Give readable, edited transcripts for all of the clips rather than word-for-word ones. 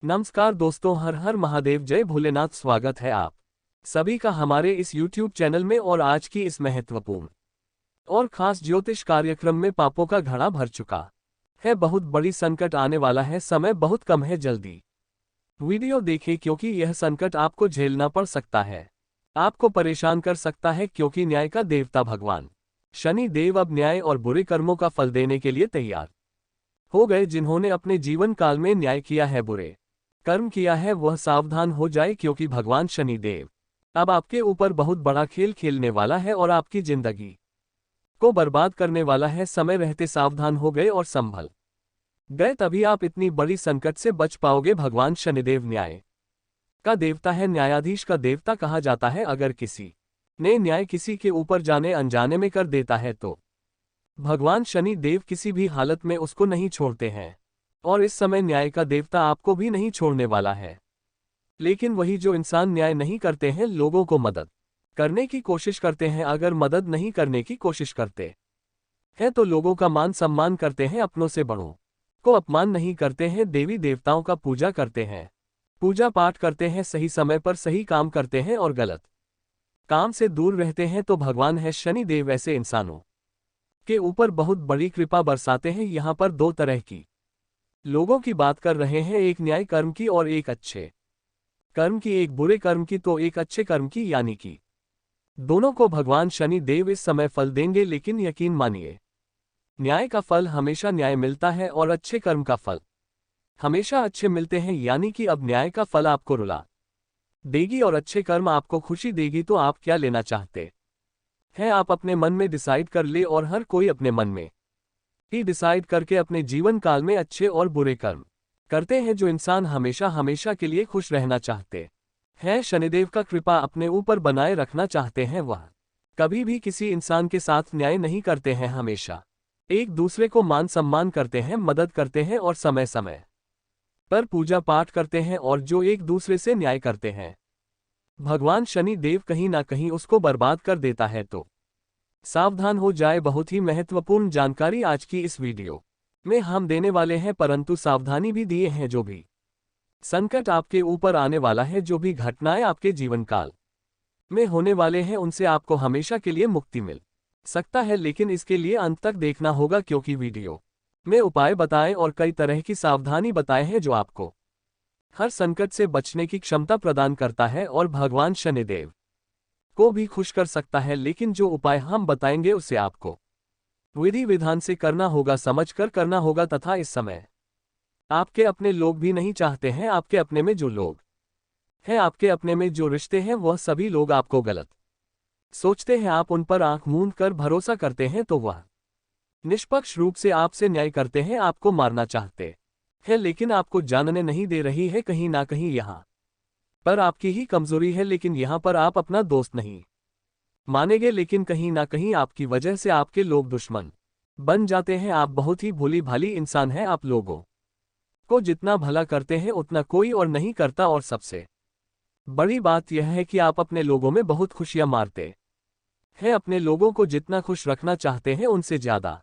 नमस्कार दोस्तों, हर हर महादेव, जय भोलेनाथ। स्वागत है आप सभी का हमारे इस YouTube चैनल में। और आज की इस महत्वपूर्ण और खास ज्योतिष कार्यक्रम में पापों का घड़ा भर चुका है। बहुत बड़ी संकट आने वाला है, समय बहुत कम है। जल्दी वीडियो देखें क्योंकि यह संकट आपको झेलना पड़ सकता है, आपको परेशान कर सकता है, क्योंकि न्याय का देवता भगवान शनि देव अब न्याय और बुरे कर्मों का फल देने के लिए तैयार हो गए। जिन्होंने अपने जीवन काल में न्याय किया है, बुरे कर्म किया है, वह सावधान हो जाए, क्योंकि भगवान शनि देव अब आपके ऊपर बहुत बड़ा खेल खेलने वाला है और आपकी जिंदगी को बर्बाद करने वाला है। समय रहते सावधान हो गए और संभल गए, तभी आप इतनी बड़ी संकट से बच पाओगे। भगवान शनिदेव न्याय का देवता है, न्यायाधीश का देवता कहा जाता है। अगर किसी ने न्याय किसी के ऊपर जाने अनजाने में कर देता है तो भगवान शनि देव किसी भी हालत में उसको नहीं छोड़ते हैं। और इस समय न्याय का देवता आपको भी नहीं छोड़ने वाला है। लेकिन वही जो इंसान न्याय नहीं करते हैं, लोगों को मदद करने की कोशिश करते हैं, अगर मदद नहीं करने की कोशिश करते हैं तो लोगों का मान सम्मान करते हैं, अपनों से बड़ों को अपमान नहीं करते हैं, देवी देवताओं का पूजा करते हैं, पूजा पाठ करते हैं, सही समय पर सही काम करते हैं और गलत काम से दूर रहते हैं, तो भगवान है शनि देव ऐसे इंसानों के ऊपर बहुत बड़ी कृपा बरसाते हैं। यहाँ पर दो तरह की लोगों की बात कर रहे हैं, एक न्याय कर्म की और एक अच्छे कर्म की, एक बुरे कर्म की तो एक अच्छे कर्म की, यानी कि दोनों को भगवान शनि देव इस समय फल देंगे। लेकिन यकीन मानिए, न्याय का फल हमेशा न्याय मिलता है और अच्छे कर्म का फल हमेशा अच्छे मिलते हैं। यानी कि अब न्याय का फल आपको रुला देगी और अच्छे कर्म आपको खुशी देगी। तो आप क्या लेना चाहते हैं, आप अपने मन में डिसाइड कर ले, और हर कोई अपने मन में ही डिसाइड करके अपने जीवन काल में अच्छे और बुरे कर्म करते हैं। जो इंसान हमेशा हमेशा के लिए खुश रहना चाहते हैं, शनिदेव का कृपा अपने ऊपर बनाए रखना चाहते हैं, वह कभी भी किसी इंसान के साथ न्याय नहीं करते हैं, हमेशा एक दूसरे को मान सम्मान करते हैं, मदद करते हैं और समय समय पर पूजा पाठ करते हैं। और जो एक दूसरे से न्याय करते हैं, भगवान शनि देव कहीं ना कहीं उसको बर्बाद कर देता है। तो सावधान हो जाए। बहुत ही महत्वपूर्ण जानकारी आज की इस वीडियो में हम देने वाले हैं, परंतु सावधानी भी दिए हैं। जो भी संकट आपके ऊपर आने वाला है, जो भी घटनाएं आपके जीवन काल में होने वाले हैं, उनसे आपको हमेशा के लिए मुक्ति मिल सकता है। लेकिन इसके लिए अंत तक देखना होगा, क्योंकि वीडियो में उपाय बताए और कई तरह की सावधानी बताए हैं, जो आपको हर संकट से बचने की क्षमता प्रदान करता है और भगवान शनिदेव को भी खुश कर सकता है। लेकिन जो उपाय हम बताएंगे उसे आपको विधि विधान से करना होगा, समझकर करना होगा। तथा इस समय आपके अपने लोग भी नहीं चाहते हैं, आपके अपने में जो लोग हैं, आपके अपने में जो रिश्ते हैं, वह सभी लोग आपको गलत सोचते हैं। आप उन पर आंख मूंद कर भरोसा करते हैं, तो वह निष्पक्ष रूप से आपसे न्याय करते हैं, आपको मारना चाहते हैं, लेकिन आपको जानने नहीं दे रही है। कहीं ना कहीं यहाँ पर आपकी ही कमजोरी है, लेकिन यहाँ पर आप अपना दोस्त नहीं मानेंगे। लेकिन कहीं ना कहीं आपकी वजह से आपके लोग दुश्मन बन जाते हैं। आप बहुत ही भोली भाली इंसान हैं, आप लोगों को जितना भला करते हैं उतना कोई और नहीं करता। और सबसे बड़ी बात यह है कि आप अपने लोगों में बहुत खुशियां मारते हैं, अपने लोगों को जितना खुश रखना चाहते हैं उनसे ज्यादा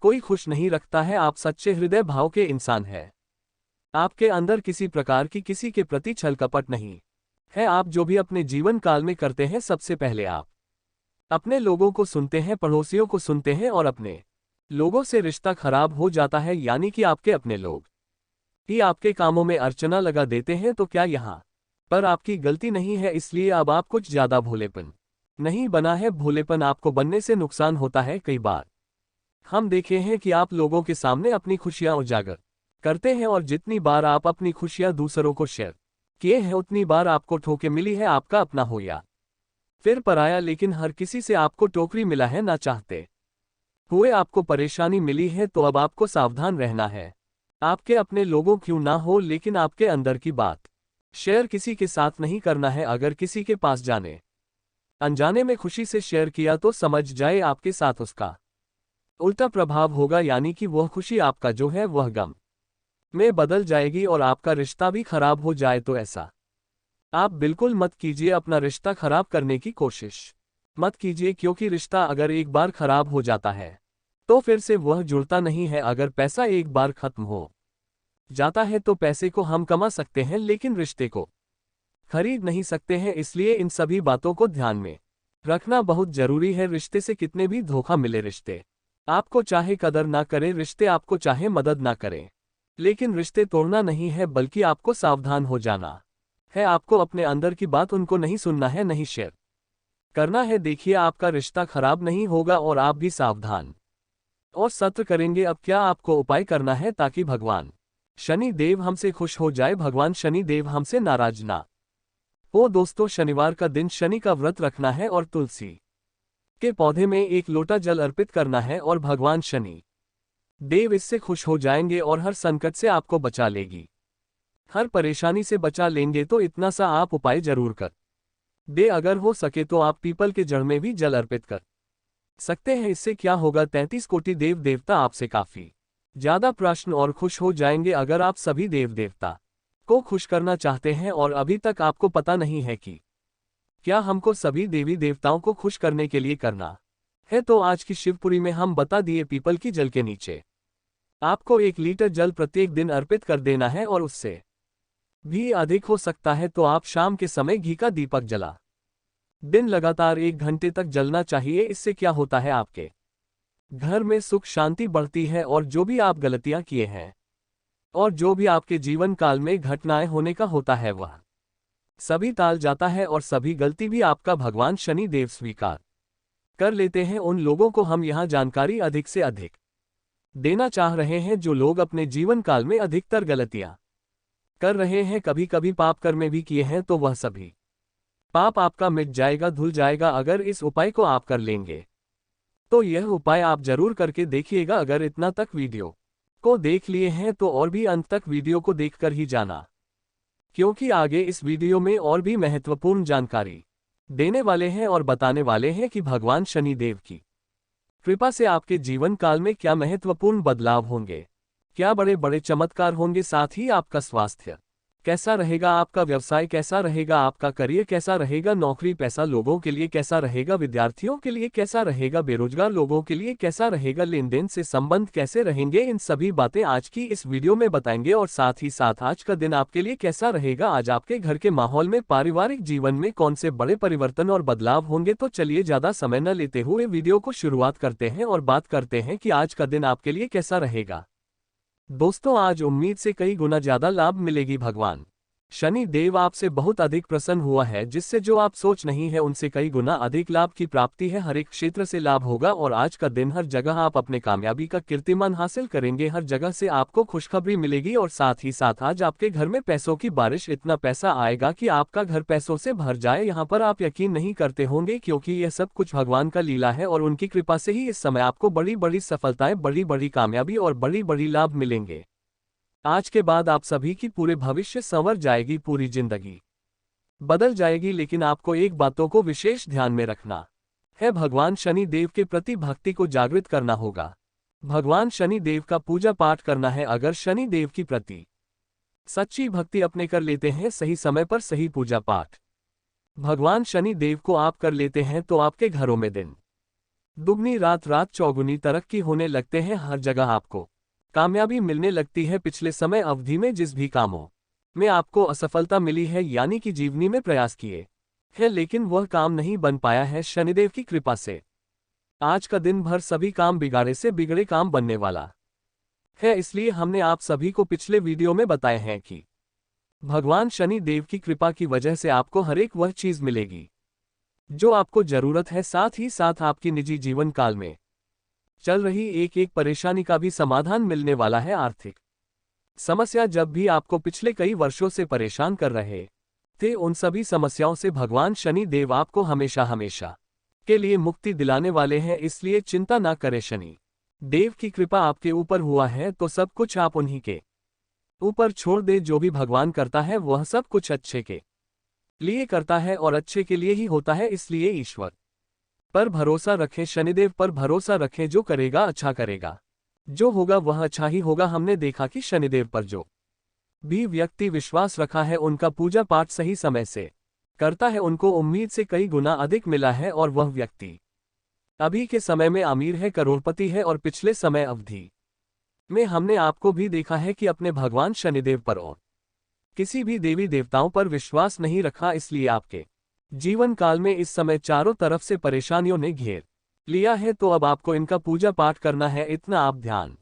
कोई खुश नहीं रखता है। आप सच्चे हृदय भाव के इंसान हैं, आपके अंदर किसी प्रकार की किसी के प्रति छल कपट नहीं है। आप जो भी अपने जीवन काल में करते हैं, सबसे पहले आप अपने लोगों को सुनते हैं, पड़ोसियों को सुनते हैं, और अपने लोगों से रिश्ता खराब हो जाता है। यानी कि आपके अपने लोग ही आपके कामों में अर्चना लगा देते हैं। तो क्या यहाँ पर आपकी गलती नहीं है? इसलिए अब आप कुछ ज्यादा भोलेपन नहीं बना है। भोलेपन आपको बनने से नुकसान होता है। कई बार हम देखे हैं कि आप लोगों के सामने अपनी खुशियां उजागर करते हैं, और जितनी बार आप अपनी खुशियां दूसरों को शेयर किए हैं, उतनी बार आपको ठोके मिली है, आपका अपना हो या फिर पराया। लेकिन हर किसी से आपको टोकरी मिला है, ना चाहते हुए आपको परेशानी मिली है। तो अब आपको सावधान रहना है। आपके अपने लोगों क्यों ना हो, लेकिन आपके अंदर की बात शेयर किसी के साथ नहीं करना है। अगर किसी के पास जाने अनजाने में खुशी से शेयर किया, तो समझ जाए आपके साथ उसका उल्टा प्रभाव होगा। यानी कि वह खुशी आपका जो है वह गम में बदल जाएगी और आपका रिश्ता भी खराब हो जाए। तो ऐसा आप बिल्कुल मत कीजिए। अपना रिश्ता खराब करने की कोशिश मत कीजिए, क्योंकि रिश्ता अगर एक बार खराब हो जाता है तो फिर से वह जुड़ता नहीं है। अगर पैसा एक बार खत्म हो जाता है तो पैसे को हम कमा सकते हैं लेकिन रिश्ते को खरीद नहीं सकते हैं, इसलिए इन सभी बातों को ध्यान में रखना बहुत जरूरी है। रिश्ते से कितने भी धोखा मिले, रिश्ते आपको चाहे कदर ना करे, रिश्ते आपको चाहे मदद ना करें, लेकिन रिश्ते तोड़ना नहीं है बल्कि आपको सावधान हो जाना है। आपको अपने अंदर की बात उनको नहीं सुनना है, नहीं शेयर करना है। देखिए आपका रिश्ता खराब नहीं होगा और आप भी सावधान और सत्य करेंगे। अब क्या आपको उपाय करना है ताकि भगवान शनि देव हमसे खुश हो जाए, भगवान शनि देव हमसे नाराज ना हो। दोस्तों, शनिवार का दिन शनि का व्रत रखना है और तुलसी के पौधे में एक लोटा जल अर्पित करना है और भगवान शनि देव इससे खुश हो जाएंगे और हर संकट से आपको बचा लेगी, हर परेशानी से बचा लेंगे। तो इतना सा आप उपाय जरूर कर दे। अगर हो सके तो आप पीपल के जड़ में भी जल अर्पित कर सकते हैं। इससे क्या होगा, 33 कोटि देव देवता आपसे काफी ज्यादा प्रसन्न और खुश हो जाएंगे। अगर आप सभी देव देवता को खुश करना चाहते हैं और अभी तक आपको पता नहीं है कि क्या हमको सभी देवी देवताओं को खुश करने के लिए करना है, तो आज की शिवपुरी में हम बता दिए। पीपल की जल के नीचे आपको 1 लीटर जल प्रत्येक दिन अर्पित कर देना है और उससे भी अधिक हो सकता है तो आप शाम के समय घी का दीपक जला दिन लगातार 1 घंटे तक जलना चाहिए। इससे क्या होता है, आपके घर में सुख शांति बढ़ती है और जो भी आप गलतियां किए हैं और जो भी आपके जीवन काल में घटनाएं होने का होता है वह सभी टाल जाता है और सभी गलती भी आपका भगवान शनि देव स्वीकार कर लेते हैं। उन लोगों को हम यहाँ जानकारी अधिक से अधिक देना चाह रहे हैं जो लोग अपने जीवन काल में अधिकतर गलतियां कर रहे हैं, कभी कभी पाप कर्म भी किए हैं, तो वह सभी पाप आपका मिट जाएगा, धुल जाएगा अगर इस उपाय को आप कर लेंगे। तो यह उपाय आप जरूर करके देखिएगा। अगर इतना तक वीडियो को देख लिए हैं तो और भी अंत तक वीडियो को देखकर ही जाना, क्योंकि आगे इस वीडियो में और भी महत्वपूर्ण जानकारी देने वाले हैं और बताने वाले हैं कि भगवान शनि देव की कृपा से आपके जीवन काल में क्या महत्वपूर्ण बदलाव होंगे, क्या बड़े बड़े चमत्कार होंगे। साथ ही आपका स्वास्थ्य कैसा रहेगा, आपका व्यवसाय कैसा रहेगा, आपका करियर कैसा रहेगा, नौकरी पैसा लोगों के लिए कैसा रहेगा, विद्यार्थियों के लिए कैसा रहेगा, बेरोजगार लोगों के लिए कैसा रहेगा, लेन देन से संबंध कैसे रहेंगे, इन सभी बातें आज की इस वीडियो में बताएंगे। और साथ ही साथ आज का दिन आपके लिए कैसा रहेगा, आज आपके घर के माहौल में, पारिवारिक जीवन में कौन से बड़े परिवर्तन और बदलाव होंगे। तो चलिए ज्यादा समय न लेते हुए वीडियो को शुरुआत करते हैं और बात करते हैं कि आज का दिन आपके लिए कैसा रहेगा। दोस्तों, आज उम्मीद से कई गुना ज्यादा लाभ मिलेगी। भगवान शनि देव आपसे बहुत अधिक प्रसन्न हुआ है, जिससे जो आप सोच नहीं है उनसे कई गुना अधिक लाभ की प्राप्ति है। हर एक क्षेत्र से लाभ होगा और आज का दिन हर जगह आप अपने कामयाबी का कीर्तिमान हासिल करेंगे, हर जगह से आपको खुशखबरी मिलेगी। और साथ ही साथ आज आपके घर में पैसों की बारिश, इतना पैसा आएगा कि आपका घर पैसों से भर जाए। यहाँ पर आप यकीन नहीं करते होंगे, क्योंकि यह सब कुछ भगवान का लीला है और उनकी कृपा से ही इस समय आपको बड़ी बड़ी सफलताएं, बड़ी बड़ी कामयाबी और बड़ी बड़ी लाभ मिलेंगे। आज के बाद आप सभी की पूरे भविष्य संवर जाएगी, पूरी जिंदगी बदल जाएगी। लेकिन आपको एक बातों को विशेष ध्यान में रखना है, भगवान शनि देव के प्रति भक्ति को जागृत करना होगा, भगवान शनि देव का पूजा पाठ करना है। अगर शनि देव की प्रति सच्ची भक्ति अपने कर लेते हैं, सही समय पर सही पूजा पाठ भगवान शनि देव को आप कर लेते हैं, तो आपके घरों में दिन दुगनी रात रात चौगुनी तरक्की होने लगते हैं, हर जगह आपको कामयाबी मिलने लगती है। पिछले समय अवधि में जिस भी कामों में आपको असफलता मिली है, यानी कि जीवनी में प्रयास किए हैं लेकिन वह काम नहीं बन पाया है, शनिदेव की कृपा से आज का दिन भर सभी काम बिगाड़े से बिगड़े काम बनने वाला है। इसलिए हमने आप सभी को पिछले वीडियो में बताए हैं कि भगवान शनि देव की कृपा की वजह से आपको हर एक वह चीज मिलेगी जो आपको जरूरत है। साथ ही साथ आपकी निजी जीवन काल में चल रही एक एक परेशानी का भी समाधान मिलने वाला है। आर्थिक समस्या जब भी आपको पिछले कई वर्षों से परेशान कर रहे थे, उन सभी समस्याओं से भगवान शनि देव आपको हमेशा हमेशा के लिए मुक्ति दिलाने वाले हैं। इसलिए चिंता ना करें, शनि देव की कृपा आपके ऊपर हुआ है तो सब कुछ आप उन्हीं के ऊपर छोड़ दे। जो भी भगवान करता है वह सब कुछ अच्छे के लिए करता है और अच्छे के लिए ही होता है। इसलिए ईश्वर पर भरोसा रखें, शनिदेव पर भरोसा रखें, जो करेगा अच्छा करेगा, जो होगा वह अच्छा ही होगा। हमने देखा कि शनिदेव पर जो भी व्यक्ति विश्वास रखा है, उनका पूजा पाठ सही समय से करता है, उनको उम्मीद से कई गुना अधिक मिला है और वह व्यक्ति अभी के समय में अमीर है, करोड़पति है और पिछले समय अवधि में हमने आपको भी देखा है कि अपने भगवान शनिदेव पर और किसी भी देवी देवताओं पर विश्वास नहीं रखा, इसलिए आपके जीवन काल में इस समय चारों तरफ से परेशानियों ने घेर लिया है। तो अब आपको इनका पूजा पाठ करना है, इतना आप ध्यान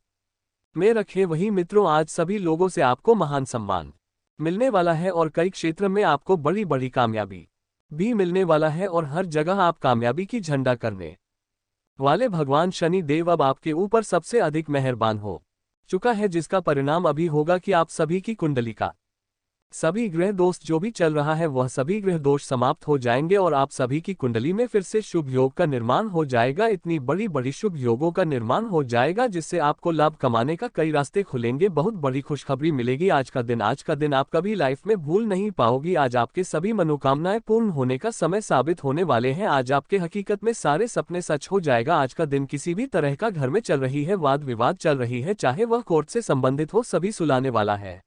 में रखें। वही मित्रों, आज सभी लोगों से आपको महान सम्मान मिलने वाला है और कई क्षेत्र में आपको बड़ी बड़ी कामयाबी भी मिलने वाला है और हर जगह आप कामयाबी की झंडा करने वाले भगवान शनि देव अब आपके ऊपर सबसे अधिक मेहरबान हो चुका है, जिसका परिणाम अभी होगा कि आप सभी की कुंडली का सभी ग्रह दोष जो भी चल रहा है वह सभी ग्रह दोष समाप्त हो जाएंगे और आप सभी की कुंडली में फिर से शुभ योग का निर्माण हो जाएगा। इतनी बड़ी बड़ी शुभ योगों का निर्माण हो जाएगा जिससे आपको लाभ कमाने का कई रास्ते खुलेंगे। बहुत बड़ी खुशखबरी मिलेगी आज का दिन आप कभी लाइफ में भूल नहीं पाओगी। आज आपके सभी मनोकामनाएं पूर्ण होने का समय साबित होने वाले हैं। आज आपके हकीकत में सारे सपने सच हो जाएगा। आज का दिन किसी भी तरह का घर में चल रही है वाद विवाद चल रही है, चाहे वह कोर्ट से संबंधित हो, सभी सुलाने वाला है।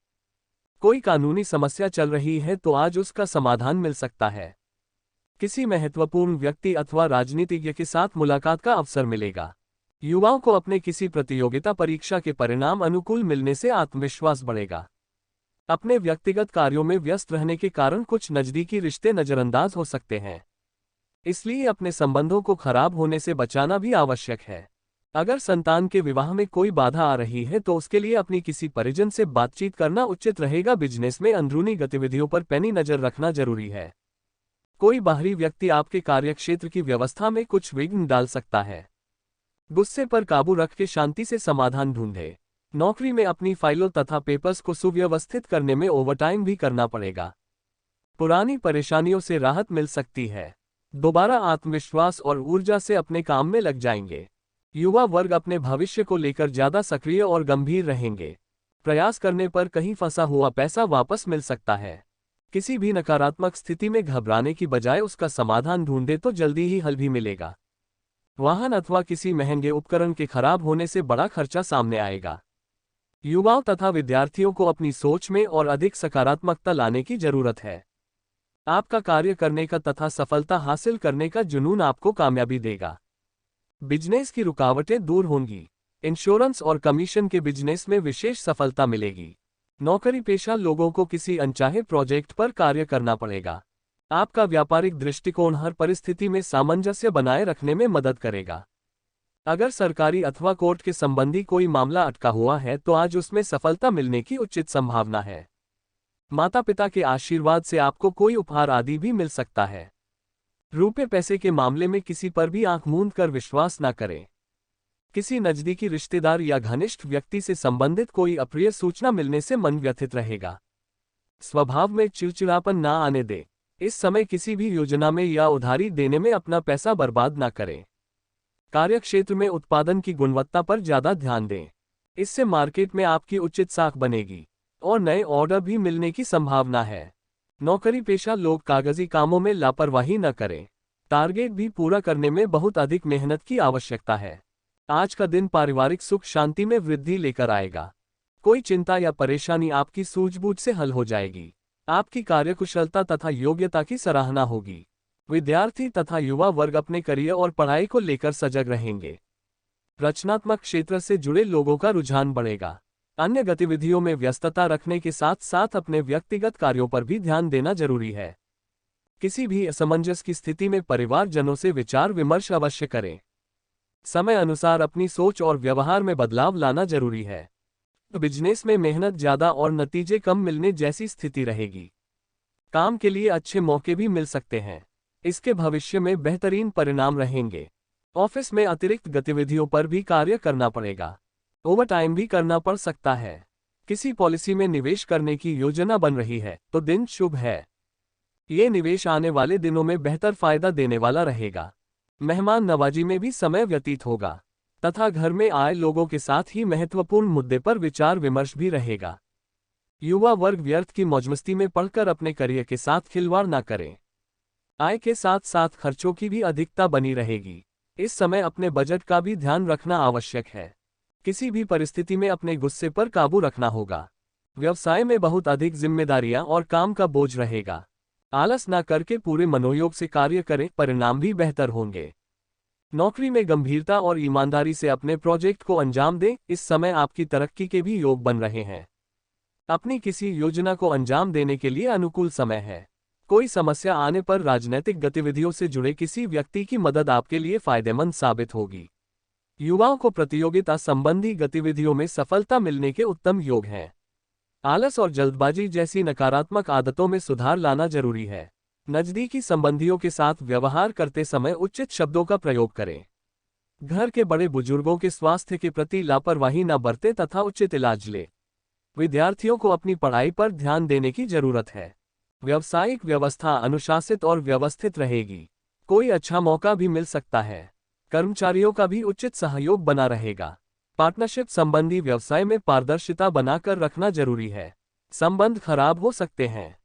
कोई कानूनी समस्या चल रही है तो आज उसका समाधान मिल सकता है। किसी महत्वपूर्ण व्यक्ति अथवा राजनीतिज्ञ के साथ मुलाकात का अवसर मिलेगा। युवाओं को अपने किसी प्रतियोगिता परीक्षा के परिणाम अनुकूल मिलने से आत्मविश्वास बढ़ेगा। अपने व्यक्तिगत कार्यों में व्यस्त रहने के कारण कुछ नजदीकी रिश्ते नजरअंदाज हो सकते हैं, इसलिए अपने संबंधों को खराब होने से बचाना भी आवश्यक है। अगर संतान के विवाह में कोई बाधा आ रही है तो उसके लिए अपनी किसी परिजन से बातचीत करना उचित रहेगा। बिजनेस में अंदरूनी गतिविधियों पर पैनी नजर रखना जरूरी है। कोई बाहरी व्यक्ति आपके कार्यक्षेत्र की व्यवस्था में कुछ विघ्न डाल सकता है। गुस्से पर काबू रख के शांति से समाधान ढूंढे। नौकरी में अपनी फाइलों तथा पेपर्स को सुव्यवस्थित करने में ओवरटाइम भी करना पड़ेगा। पुरानी परेशानियों से राहत मिल सकती है। दोबारा आत्मविश्वास और ऊर्जा से अपने काम में लग जाएंगे। युवा वर्ग अपने भविष्य को लेकर ज्यादा सक्रिय और गंभीर रहेंगे। प्रयास करने पर कहीं फंसा हुआ पैसा वापस मिल सकता है। किसी भी नकारात्मक स्थिति में घबराने की बजाय उसका समाधान ढूंढे तो जल्दी ही हल भी मिलेगा। वाहन अथवा किसी महंगे उपकरण के खराब होने से बड़ा खर्चा सामने आएगा। युवाओं तथा विद्यार्थियों को अपनी सोच में और अधिक सकारात्मकता लाने की जरूरत है। आपका कार्य करने का तथा सफलता हासिल करने का जुनून आपको कामयाबी देगा। बिजनेस की रुकावटें दूर होंगी। इंश्योरेंस और कमीशन के बिजनेस में विशेष सफलता मिलेगी। नौकरी पेशा लोगों को किसी अनचाहे प्रोजेक्ट पर कार्य करना पड़ेगा। आपका व्यापारिक दृष्टिकोण हर परिस्थिति में सामंजस्य बनाए रखने में मदद करेगा। अगर सरकारी अथवा कोर्ट के संबंधी कोई मामला अटका हुआ है तो आज उसमें सफलता मिलने की उचित संभावना है। माता पिता के आशीर्वाद से आपको कोई उपहार आदि भी मिल सकता है। रुपए पैसे के मामले में किसी पर भी आंख मूंद कर विश्वास न करें। किसी नजदीकी रिश्तेदार या घनिष्ठ व्यक्ति से संबंधित कोई अप्रिय सूचना मिलने से मन व्यथित रहेगा। स्वभाव में चिड़चिड़ापन ना आने दे। इस समय किसी भी योजना में या उधारी देने में अपना पैसा बर्बाद ना करें। कार्यक्षेत्र में उत्पादन की गुणवत्ता पर ज्यादा ध्यान दें। इससे मार्केट में आपकी उचित साख बनेगी और नए ऑर्डर भी मिलने की संभावना है। नौकरी पेशा लोग कागजी कामों में लापरवाही न करें। टारगेट भी पूरा करने में बहुत अधिक मेहनत की आवश्यकता है। आज का दिन पारिवारिक सुख शांति में वृद्धि लेकर आएगा। कोई चिंता या परेशानी आपकी सूझबूझ से हल हो जाएगी। आपकी कार्यकुशलता तथा योग्यता की सराहना होगी। विद्यार्थी तथा युवा वर्ग अपने करियर और पढ़ाई को लेकर सजग रहेंगे। रचनात्मक क्षेत्र से जुड़े लोगों का रुझान बढ़ेगा। अन्य गतिविधियों में व्यस्तता रखने के साथ साथ अपने व्यक्तिगत कार्यों पर भी ध्यान देना जरूरी है। किसी भी असमंजस की स्थिति में परिवारजनों से विचार विमर्श अवश्य करें। समय अनुसार अपनी सोच और व्यवहार में बदलाव लाना जरूरी है। बिजनेस में मेहनत ज्यादा और नतीजे कम मिलने जैसी स्थिति रहेगी। काम के लिए अच्छे मौके भी मिल सकते हैं। इसके भविष्य में बेहतरीन परिणाम रहेंगे। ऑफिस में अतिरिक्त गतिविधियों पर भी कार्य करना पड़ेगा। ओवरटाइम भी करना पड़ सकता है। किसी पॉलिसी में निवेश करने की योजना बन रही है तो दिन शुभ है। ये निवेश आने वाले दिनों में बेहतर फायदा देने वाला रहेगा। मेहमान नवाजी में भी समय व्यतीत होगा तथा घर में आए लोगों के साथ ही महत्वपूर्ण मुद्दे पर विचार विमर्श भी रहेगा। युवा वर्ग व्यर्थ की मौजमस्ती में पड़कर अपने करियर के साथ खिलवाड़ न करें। आय के साथ साथ खर्चों की भी अधिकता बनी रहेगी। इस समय अपने बजट का भी ध्यान रखना आवश्यक है। किसी भी परिस्थिति में अपने गुस्से पर काबू रखना होगा। व्यवसाय में बहुत अधिक जिम्मेदारियां और काम का बोझ रहेगा। आलस न करके पूरे मनोयोग से कार्य करें, परिणाम भी बेहतर होंगे। नौकरी में गंभीरता और ईमानदारी से अपने प्रोजेक्ट को अंजाम दें, इस समय आपकी तरक्की के भी योग बन रहे हैं। अपनी किसी योजना को अंजाम देने के लिए अनुकूल समय है। कोई समस्या आने पर राजनैतिक गतिविधियों से जुड़े किसी व्यक्ति की मदद आपके लिए फायदेमंद साबित होगी। युवाओं को प्रतियोगिता संबंधी गतिविधियों में सफलता मिलने के उत्तम योग हैं। आलस और जल्दबाजी जैसी नकारात्मक आदतों में सुधार लाना जरूरी है। नजदीकी संबंधियों के साथ व्यवहार करते समय उचित शब्दों का प्रयोग करें। घर के बड़े बुजुर्गों के स्वास्थ्य के प्रति लापरवाही न बरतें तथा उचित इलाज लें। विद्यार्थियों को अपनी पढ़ाई पर ध्यान देने की जरूरत है। व्यावसायिक व्यवस्था अनुशासित और व्यवस्थित रहेगी। कोई अच्छा मौका भी मिल सकता है। कर्मचारियों का भी उचित सहयोग बना रहेगा। पार्टनरशिप संबंधी व्यवसाय में पारदर्शिता बनाकर रखना जरूरी है। संबंध खराब हो सकते हैं।